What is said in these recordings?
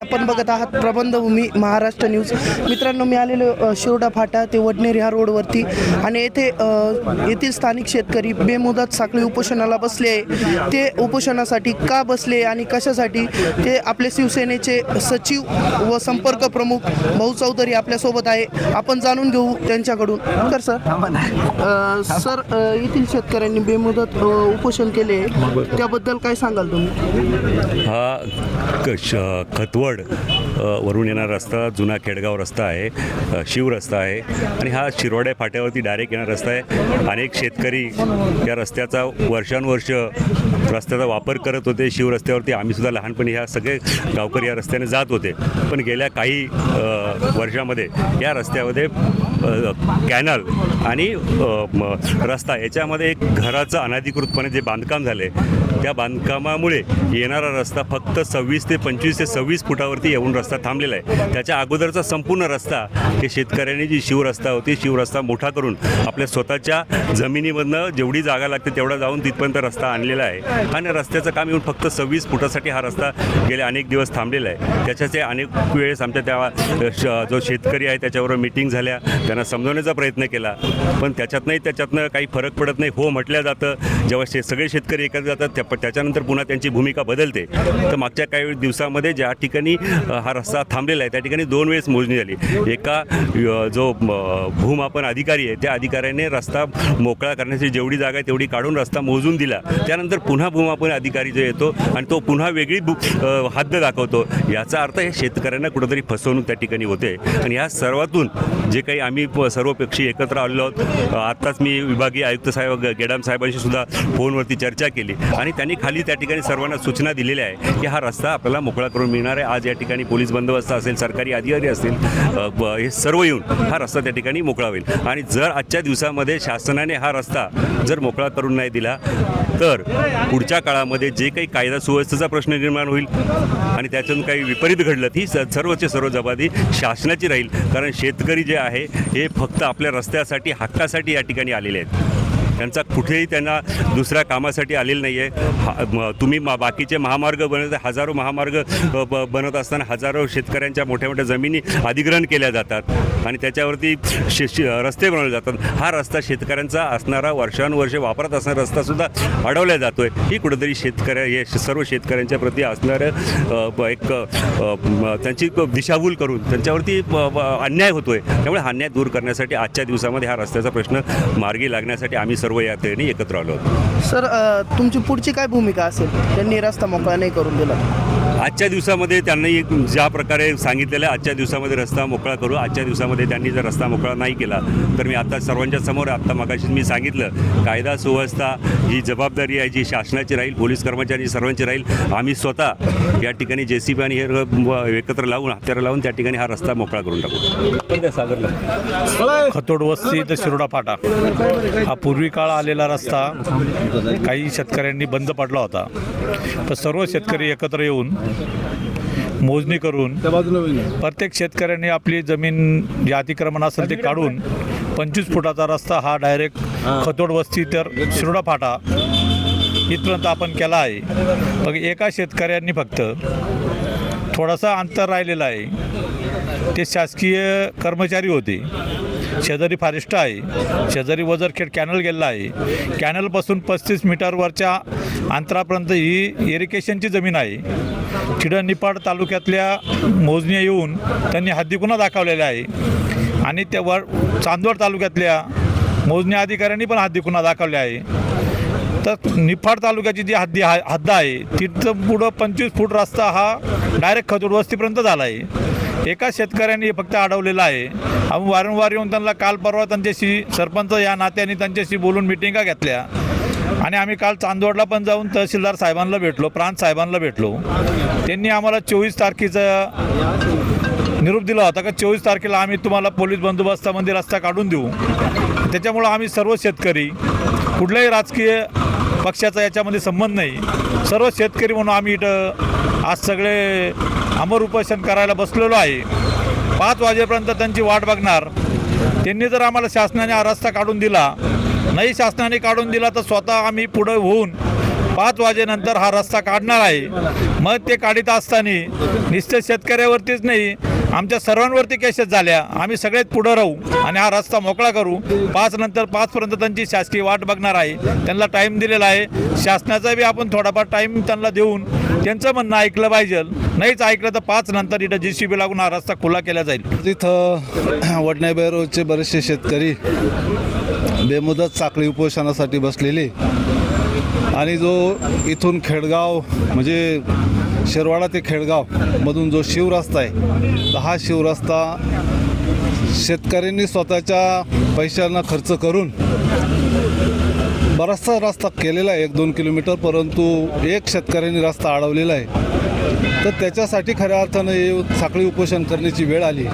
आपण बघत आहात प्रबंधभूमी महाराष्ट्र न्यूज. मित्रांनो, मी आलेलो शिरोडा फाटा ते वडनेर ह्या रोडवरती आणि येथील स्थानिक शेतकरी बेमुदत साखळी उपोषणाला बसले आहे. ते उपोषणासाठी का बसले आणि कशासाठी ते आपले शिवसेनेचे सचिव व संपर्क प्रमुख भाऊ चौधरी आपल्यासोबत आहे. आपण जाणून घेऊ त्यांच्याकडून. तर सर येथील शेतकऱ्यांनी बेमुदत उपोषण केले, त्याबद्दल काय सांगाल तुम्ही? हा खतवड वरून येणारा रस्ता जुना खेडगाव रस्ता आहे, शिव रस्ता आहे आणि हा शिरोडे फाट्यावरती डायरेक्ट येणारा रस्ता आहे. अनेक शेतकरी या रस्त्याचा वर्षानुवर्ष रस्त्याचा वापर करत होते. शिव रस्त्यावरती आम्हीसुद्धा लहानपणी ह्या सगळे गावकरी या रस्त्याने जात होते. पण गेल्या काही वर्षामध्ये या रस्त्यामध्ये कॅनल आणि रस्ता याच्यामध्ये एक घराचं अनधिकृतपणे जे बांधकाम झाले, त्या बांधकामामुळे येणारा रस्ता फक्त 26 ते 26 फुटावरती येऊन रस्ता थांबलेला आहे. त्याच्या अगोदरचा संपूर्ण रस्ता हे शेतकऱ्यांनी जी शिवरस्ता होती, शिवरस्ता मोठा करून आपल्या स्वतःच्या जमिनीमधनं जेवढी जागा लागते तेवढा जाऊन तिथपर्यंत रस्ता आणलेला आहे आणि रस्त्याचं काम येऊन फक्त 26 फुटासाठी हा रस्ता गेले अनेक दिवस थांबलेला आहे. त्याच्याचे अनेक वेळेस आमच्या त्या जो शेतकरी आहे त्याच्यावर मीटिंग झाल्या, त्यांना समजवण्याचा प्रयत्न केला, पण त्याच्यातनं काही फरक पडत नाही. हो म्हटलं जातं. जेव्हा सगळे शेतकरी एकत्र जातात त्याच्यानंतर पुन्हा त्यांची भूमिका बदलते. तर मागच्या काही दिवसामध्ये ज्या ठिकाणी हा रस्ता थांबलेला आहे त्या ठिकाणी 2 वेळेस मोजणी झाली. एका जो भूमापन अधिकारी आहे त्या अधिकाऱ्याने रस्ता मोकळा करण्याची जेवढी जागा आहे तेवढी काढून रस्ता मोजून दिला. त्यानंतर पुन्हा भूमापन अधिकारी जो येतो आणि तो पुन्हा वेगळी हद्द दाखवतो. याचा अर्थ हे शेतकऱ्यांना कुठंतरी फसवणूक त्या ठिकाणी होते. आणि या सर्वातून जे काही आम्ही सर्व पक्षी एकत्र आलेलो आहोत. आत्ताच मी विभागीय आयुक्त साहेब गेडाम साहेबांशी सुद्धा फोनवरती चर्चा केली आणि त्यांनी खाली त्या ठिकाणी सर्वांना सूचना दिलेल्या आहे की हा रस्ता आपल्याला मोकळा करून मिळणार आहे. आज या ठिकाणी पोलीस बंदोबस्त असेल, सरकारी अधिकारी असतील, हे सर्व येऊन हा रस्ता त्या ठिकाणी मोकळा होईल. आणि जर आजच्या दिवसामध्ये शासनाने हा रस्ता जर मोकळा करून नाही दिला तर पुढच्या काळामध्ये जे काही कायदा सुव्यवस्थेचा प्रश्न निर्माण होईल आणि त्यातून काही विपरीत घडलं ती सर्वचे सर्व जबाबदारी शासनाची राहील. कारण शेतकरी जे आहे हे फक्त आपल्या रस्त्यासाठी हक्कासाठी या ठिकाणी आलेले आहेत. त्यांचा कुठेही त्यांना दुसऱ्या कामासाठी आलेलं नाही आहे. तुम्ही बाकीचे महामार्ग बनवत, हजारो महामार्ग बनवत असताना हजारो शेतकऱ्यांच्या मोठ्या मोठ्या जमिनी अधिग्रहण केल्या जातात आणि त्याच्यावरती रस्ते बनवले जातात. हा रस्ता शेतकऱ्यांचा असणारा वर्षानुवर्ष वापरत असणारा रस्तासुद्धा अडवला जातो आहे. ही कुठंतरी हे सर्व शेतकऱ्यांच्या प्रती असणारं एक त्यांची दिशाभूल करून त्यांच्यावरती अन्याय होतो आहे. त्यामुळे हा अन्याय दूर करण्यासाठी आजच्या दिवसामध्ये हा रस्त्याचा प्रश्न मार्गी लागण्यासाठी आम्ही सर्व या ठिकाणी एकत्र आलो आहोत. सर, तुमची पुढची काय भूमिका असेल? त्यांनी रस्ता मोकळा नाही करून दिला. आजच्या दिवसामध्ये त्यांनी ज्या प्रकारे सांगितलेलं आहे, आजच्या दिवसामध्ये रस्ता मोकळा करू. आजच्या दिवसामध्ये त्यांनी जर रस्ता मोकळा नाही केला तर मी आता सर्वांच्या समोर मगाशी मी सांगितलं, कायदा सुव्यवस्था ही जबाबदारी आहे जी शासनाची राहील, पोलीस कर्मचारी सर्वांची राहील. आम्ही स्वतः या ठिकाणी JCB आणि हे एकत्र लावून हत्यारं लावून त्या ठिकाणी हा रस्ता मोकळा करून टाकू. खतोड वस्ती ते शिरोडा फाटा हा पूर्वी काळ आलेला रस्ता काही शेतकऱ्यांनी बंद पडला होता. तर सर्व शेतकरी एकत्र येऊन मोजणी करून प्रत्येक शेतकऱ्यांनी आपली जमीन जे अतिक्रमण असेल ते काढून 25 फुटाचा रस्ता हा डायरेक्ट खतोड वस्ती तर शिरोडा फाटा इथपर्यंत आपण केला आहे. मग एका शेतकऱ्यांनी फक्त थोडासा अंतर राहिलेला आहे. ते शासकीय कर्मचारी होते. शेजारी फॉरेस्ट आहे, शेजारी वजरखेड कॅनल गेलेला आहे. कॅनलपासून 35 मीटरवरच्या अंतरापर्यंत ही इरिगेशनची जमीन आहे. तिथं निपाड तालुक्यातल्या मोजण्या येऊन त्यांनी हद्दीगुन्हा दाखवलेला आहे आणि त्यावर चांदवड तालुक्यातल्या मोजणी अधिकाऱ्यांनी पण हद्दीगुन्हा दाखवले आहे. तर निफाड तालुक्याची जी हद्द आहे तिथं पुढं 25 फूट रस्ता हा डायरेक्ट खतोड वस्तीपर्यंत झाला आहे. एका शेतकऱ्यांनी फक्त अडवलेलं आहे. आम्ही वारंवार येऊन त्यांना काल परवा त्यांच्याशी सरपंच या नात्याने त्यांच्याशी बोलून मिटिंगा घेतल्या आणि आम्ही काल चांदवडला पण जाऊन तहसीलदार साहेबांना भेटलो, प्रांत साहेबांना भेटलो. त्यांनी आम्हाला 24 तारखेचा निरोप दिला होता का 24 तारखेला आम्ही तुम्हाला पोलीस बंदोबस्तामध्ये रस्ता काढून देऊ. त्याच्यामुळं आम्ही सर्व शेतकरी, कुठल्याही राजकीय पक्षाचा याच्यामध्ये संबंध नाही, सर्व शेतकरी म्हणून आम्ही इथं आज सगळे अमर उपोषण करायला बसलेलो आहे. 5 वाजेपर्यंत त्यांची वाट बघणार. त्यांनी जर आम्हाला शासनाने हा रस्ता काढून दिला, नाही शासनाने काढून दिला तर स्वतः आम्ही पुढं होऊन 5 वाजेनंतर हा रस्ता काढणार आहे. मग ते काढीत असताना निश्चित शेतकऱ्यावरतीच नाही, आमच्या सर्वांवरती केसेस झाल्या. आम्ही सगळेच पुढं राहू आणि हा रस्ता मोकळा करू. 5 नंतर 5 पर्यंत त्यांची शासकीय वाट बघणार आहे. त्यांना टाईम दिलेला आहे. शासनाचा बी आपण थोडाफार टाईम त्यांना देऊन त्यांचं म्हणणं ऐकलं पाहिजे. नाहीच ऐकलं तर 5 नंतर इथं JCB लागून हा रस्ता खुला केला जाईल. तिथं वडनेर रोडचे बरेचसे शेतकरी बेमुदत साखळी उपोषणासाठी बसलेले आणि जो इथून खेडगाव म्हणजे शिरवाडा ते खेडगाव मधून जो शिवरस्ता आहे, तर हा शिवरस्ता शेतकऱ्यांनी स्वतःच्या पैशांना खर्च करून बराचसा रस्ता केलेला आहे, 1-2 किलोमीटर, परंतु एक शेतकऱ्यांनी रस्ता अडवलेला आहे. तर त्याच्यासाठी खऱ्या अर्थानं हे साखळी उपोषण करण्याची वेळ आली.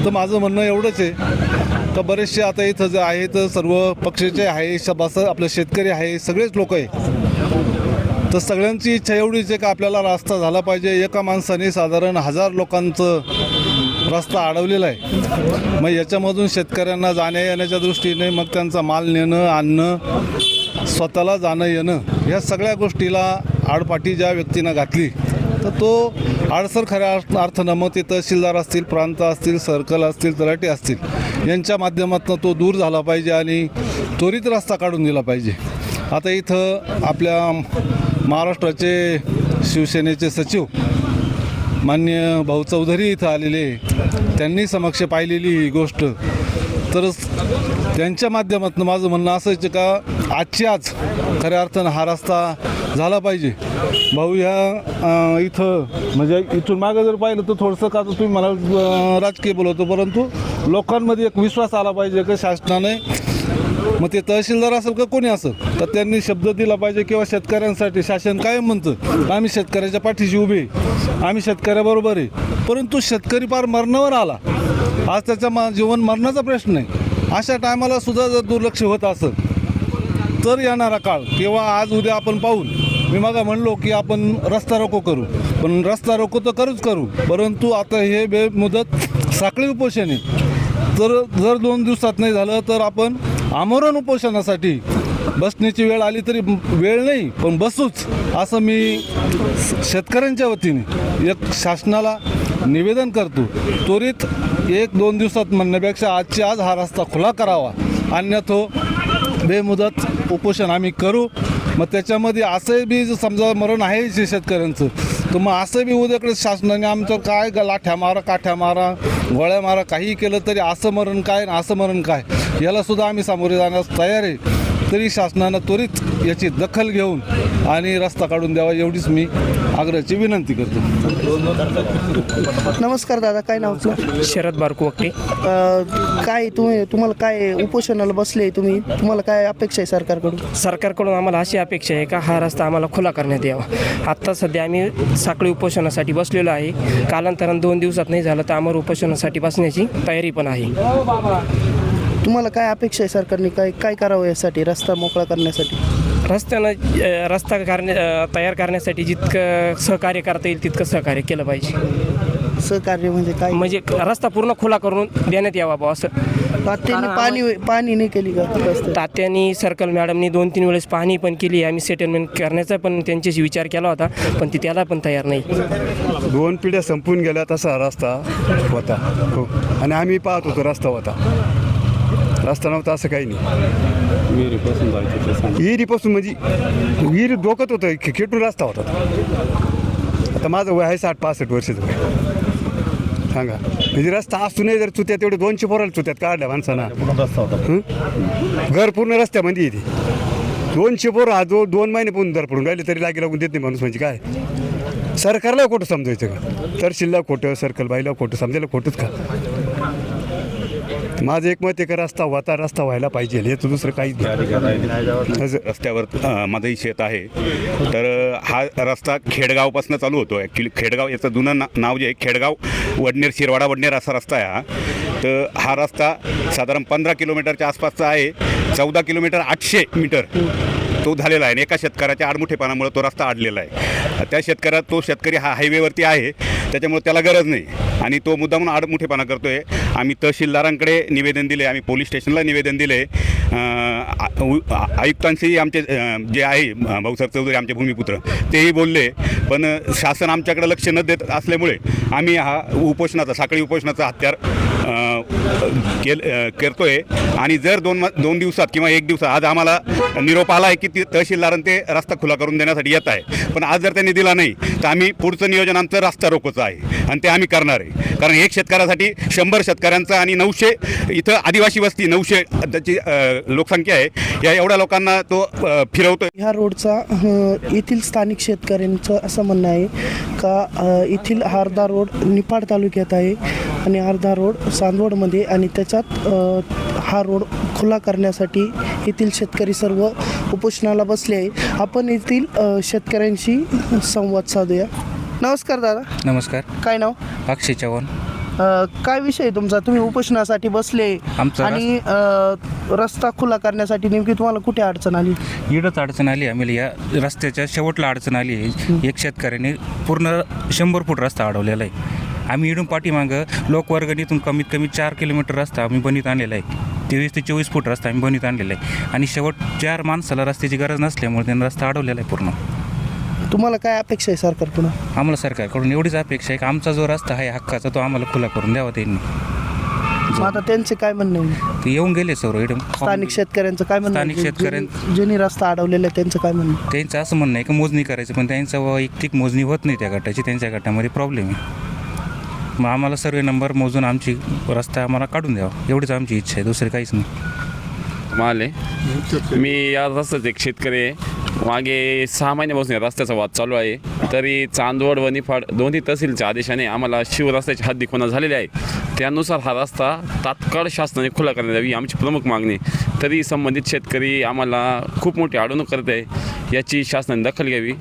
तर माझं म्हणणं एवढंच आहे का बरेचसे आता इथं जे आहेत सर्व पक्षाचे आहे, सभासद आपले शेतकरी आहे, सगळेच लोक आहे. तर सगळ्यांची इच्छा एवढीच आहे का आपल्याला रस्ता झाला पाहिजे. एका माणसाने साधारण 1000 लोकांचं रस्ता अडवलेला आहे. मग याच्यामधून शेतकऱ्यांना जाण्या येण्याच्या दृष्टीने मग त्यांचा माल नेणं आणणं, स्वतःला जाणं येणं, ह्या सगळ्या गोष्टीला आडपाठी ज्या व्यक्तीनं घातली तर तो आडसर खऱ्या अर्थानं मग ते तहसीलदार असतील, प्रांत असतील, सर्कल असतील, तलाठी असतील, यांच्या माध्यमातून तो दूर झाला पाहिजे आणि त्वरित रस्ता काढून दिला पाहिजे. आता इथं आपल्या महाराष्ट्राचे शिवसेनेचे सचिव माननीय भाऊ चौधरी इथं आलेले, त्यांनी समक्ष पाहिलेली ही गोष्ट. तर त्यांच्या माध्यमातून माझं म्हणणं असायचं का आजची आज खऱ्या अर्थानं हा रस्ता झाला पाहिजे. भाऊ ह्या इथं म्हणजे इथून मागं जर पाहिलं तर थोडंसं का तुम्ही मला राजकीय बोलवतो, परंतु लोकांमध्ये एक विश्वास आला पाहिजे की शासनाने, मग ते तहसीलदार असेल का कोणी असेल, तर त्यांनी शब्द दिला पाहिजे किंवा शेतकऱ्यांसाठी शासन काय म्हणतं, आम्ही शेतकऱ्याच्या पाठीशी उभे, आम्ही शेतकऱ्याबरोबर आहे. परंतु शेतकरी पार मरणावर आला, आज त्याच्या जीवन मरणाचा प्रश्न आहे. अशा टायमाला सुद्धा जर दुर्लक्ष होत असेल तर येणारा काळ किंवा आज उद्या आपण पाहून, मी मागा म्हणलो की आपण रस्ता रोको करू, पण रस्ता रोको तर करू, परंतु आता हे बेमुदत साखळी उपोषण आहे. तर जर 2 दिवसात नाही झालं तर आपण आमरण उपोषणासाठी बसण्याची वेळ आली तरी वेळ नाही पण बसूच, असं मी शेतकऱ्यांच्या वतीने एक शासनाला निवेदन करतो. त्वरित 1-2 दिवसात म्हणण्यापेक्षा आजची आज हा रस्ता खुला करावा, अन्यथा बेमुदत उपोषण आम्ही करू. मग त्याच्यामध्ये असं बी समजा मरण आहे जे शेतकऱ्यांचं, तर मग असं बी उद्याकडे शासनाने आमचं काय लाठ्या मारा, काठ्या मारा, गोळ्या मारा, काही केलं तरी असं मरण काय आणि असं मरण काय, यालासुद्धा आम्ही सामोरे जाण्यास तयार आहे. तरी शासनानं त्वरित याची दखल घेऊन आणि रस्ता काढून द्यावा एवढीच मी आग्रहाची विनंती करतो. नमस्कार दादा, काय नाव तुझं? शरद बारकुवक्ते. काय तुम्हाला काय उपोषणाला बसले तुम्हाला काय अपेक्षा आहे सरकारकडून? सरकारकडून आम्हाला अशी अपेक्षा आहे का हा रस्ता आम्हाला खुला करण्यात यावा. आत्ता सध्या आम्ही साखळी उपोषणासाठी बसलेलो आहे. कालांतरानं 2 दिवसात नाही झालं तर आम्हाला उपोषणासाठी बसण्याची तयारी पण आहे. तुम्हाला काय अपेक्षा आहे सरकारने काय करावं यासाठी, रस्ता मोकळा करण्यासाठी? रस्ता तयार करण्यासाठी जितकं सहकार्य करता येईल तितकं सहकार्य केलं पाहिजे. सहकार्य म्हणजे काय? म्हणजे रस्ता पूर्ण खुला करून देण्यात यावा बा असं. तात्याने पाणी नाही केली का रस्त्यात? तात्यांनी, सर्कल मॅडमनी 2-3 वेळेस पाहणी पण केली. आम्ही सेटलमेंट करण्याचा पण त्यांच्याशी विचार केला होता, पण ती त्याला पण तयार नाही. 2 पिढ्या संपून गेल्या तसा रस्ता होता. हो, आणि आम्ही पाहत होतो रस्ता होता, रस्ता नव्हता असं काही नाही. विहिरीपासून म्हणजे विहीर डोकत होतं, खेटून रस्ता होता. आता माझं वय आहे 60-65 वर्षाचं वय. सांगा म्हणजे रस्ता असूनही जर चुत्यात तेवढे 200 पोराला चुत्यात काढल्या माणसाना, घर पूर्ण रस्त्यामध्ये येते. 200 पोरं हा 2 महिने पण दर पडून राहिले तरी लागू देत नाही माणूस. म्हणजे काय सरकारला खोटं समजायचं का? तहसीलला खोटं, सर्कल बाईला खोटं समजायला खोटंच का? माझं एक मत आहे का रस्ता व्हायला पाहिजे, हे तर दुसरं काहीच नाही. रस्त्यावर माझंही शेत आहे. तर हा रस्ता खेडगावपासून चालू होतो. ॲक्च्युली खेडगाव याचं जुनं नाव जे आहे खेडगाव वडनेर, शिरवाडा वडनेर असा रस्ता आहे हा. तर हा रस्ता साधारण 15 किलोमीटरच्या आसपासचा आहे. 14 किलोमीटर 800 मीटर तो झालेला आहे. आणि एका शेतकऱ्याच्या आडमुठेपणामुळे तो रस्ता अडलेला आहे. त्या शेतकऱ्यात तो शेतकरी हा हायवेवरती आहे. त्याच्यामुळे त्याला गरज नाही आणि तो मुद्दा म्हणून आडमुठेपणा करतो आहे. आम्ही तहसीलदारांकडे निवेदन दिले, आम्ही पोलीस स्टेशनला निवेदन दिले, आयुक्तांशी आमचे जे आहे भाऊसाहेब चौधरी आमचे भूमिपुत्र तेही बोलले, पण शासन आमच्याकडे लक्ष न देत असल्यामुळे आम्ही हा साखळी उपोषणाचा हत्यार करतो आहे. आणि जर दोन दिवसात किंवा एक दिवसात आज आम्हाला निरोप आला आहे की तहसीलदारांनी ते रस्ता खुला करून देण्यासाठी येत आहे, पण आज जर त्यांनी दिला नाही तर आम्ही पुढचं नियोजन आमचं रस्ता रोकोचं आहे आणि ते आम्ही करणार आहे. कारण एक शेतकऱ्यासाठी 100 शेतकऱ्यांचं आणि 900 इथं आदिवासी वस्ती 900 त्याची लोकसंख्या आहे, या एवढ्या लोकांना तो फिरवतो. ह्या रोडचा येथील स्थानिक शेतकऱ्यांचं असं म्हणणं आहे का येथील अर्धा रोड निफाड तालुक्यात आहे आणि अर्धा रोड चांदवडमध्ये, आणि त्याच्यात हा रोड खुला करण्यासाठी येथील शेतकरी सर्व उपोषणाला बसले आहे. आपण येथील शेतकऱ्यांशी संवाद साधूया. नमस्कार दादा. नमस्कार. काय नाव? अक्षय चव्हाण. काय विषय आहे तुमचा? तुम्ही उपोषणासाठी बसले आमचा आणि रस्ता खुला करण्यासाठी नेमकी तुम्हाला कुठे अडचण आली? इडच अडचण आली आम्हाला. या रस्त्याच्या शेवटला अडचण आली आहे. एक शेतकऱ्याने पूर्ण 100 फूट रस्ता अडवलेला आहे. आम्ही इडून पाठीमागं लोकवर्गणीतून कमीत कमी 4 किलोमीटर रस्ता आम्ही बनवीत आणलेला आहे. 23 ते 24 फूट रस्ता आम्ही बनवीत आणलेला आहे आणि शेवट 4 माणसाला रस्त्याची गरज नसल्यामुळे त्यांनी रस्ता अडवलेला आहे पूर्ण. तुम्हाला काय अपेक्षा आहे सरकारकडून? आम्हाला सरकारकडून एवढीच अपेक्षा आहे की आमचा जो रस्ता आहे हक्काचा तो आम्हाला खुला करून द्यावा त्यांनी. मग आता त्यांचे काय म्हणणं आहे? ते येऊन गेले सर्व इडून. स्थानिक शेतकऱ्यांचं काय म्हणणं आहे? स्थानिक शेतकऱ्यां- ज्यांनी रस्ता अडवलेला आहे त्यांचं काय म्हणणं आहे? त्यांचं असं म्हणणं आहे की मोजणी करायचं, पण त्यांचं वैयक्तिक मोजणी होत नाही त्या गटाची. त्यांच्या गटामध्ये प्रॉब्लेम आहे. मग आम्हाला सर्वे नंबर मोजून आमची रस्ता आम्हाला काढून द्यावा एवढीच आमची इच्छा आहे, दुसरी काहीच नाही. माले मी या रस्त्याचा एक शेतकरी आहे. मागे 6 महिन्यापासून या रस्त्याचा वाद चालू आहे. तरी चांदवड व निफाड दोन्ही तहसीलच्या आदेशाने आम्हाला शिवरस्त्याची हद्दी खुणा झालेली आहे. त्यानुसार हा रस्ता तात्काळ शासनाने खुला करण्यात यावी आमची प्रमुख मागणी. तरी संबंधित शेतकरी आम्हाला खूप मोठी अडवणूक करत आहे, याची शासनाने दखल घ्यावी.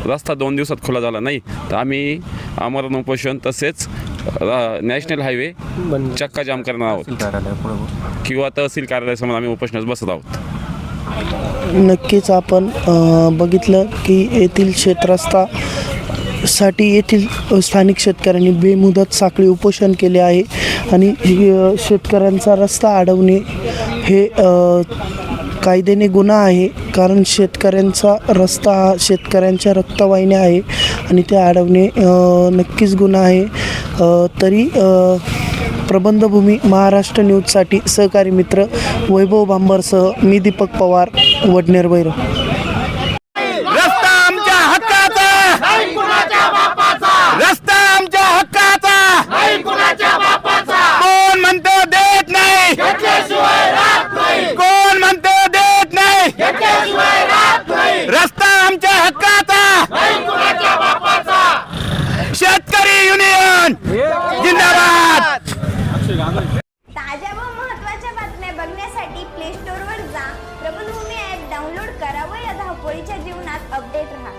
रस्ता 2 दिवसात खुला झाला नाही तर आम्ही आमरण उपोषण तसेच नॅशनल हायवे चक्का जाम करणार आहोत किंवा तहसील कार्यालयासमोर आम्ही उपोषणास बसत आहोत. नक्कीच आपण बघितलं की येथील शेतरस्ता साठी येथील स्थानिक शेतकऱ्यांनी बेमुदत साखळी उपोषण केले आहे आणि शेतकऱ्यांचा रस्ता अडवणे हे कायद्याने गुन्हा आहे. कारण शेतकऱ्यांचा रस्ता हा शेतकऱ्यांच्या रक्तवाहिन्या आहे आणि ते अडवणे नक्कीच गुन्हा आहे. तरी प्रबंधभूमी महाराष्ट्र न्यूजसाठी सहकारी मित्र वैभव भांबरसह मी दीपक पवार, वडनेर वैर. रस्ता आमच्या हक्काचा, रस्ता आमच्या हक्काचा, कोण म्हणतो देत नाही, कोण म्हणतो देत नाही, रस्ता आमच्या हक्काचा, शेतकरी युनियन जिंदाबाद. ताज्या व महत्त्वाच्या बातम्या बघण्यासाठी प्ले स्टोअरवर जा, प्रबंधभूमी ॲप डाउनलोड करा व या धावपळीच्या जीवनात अपडेट राहा.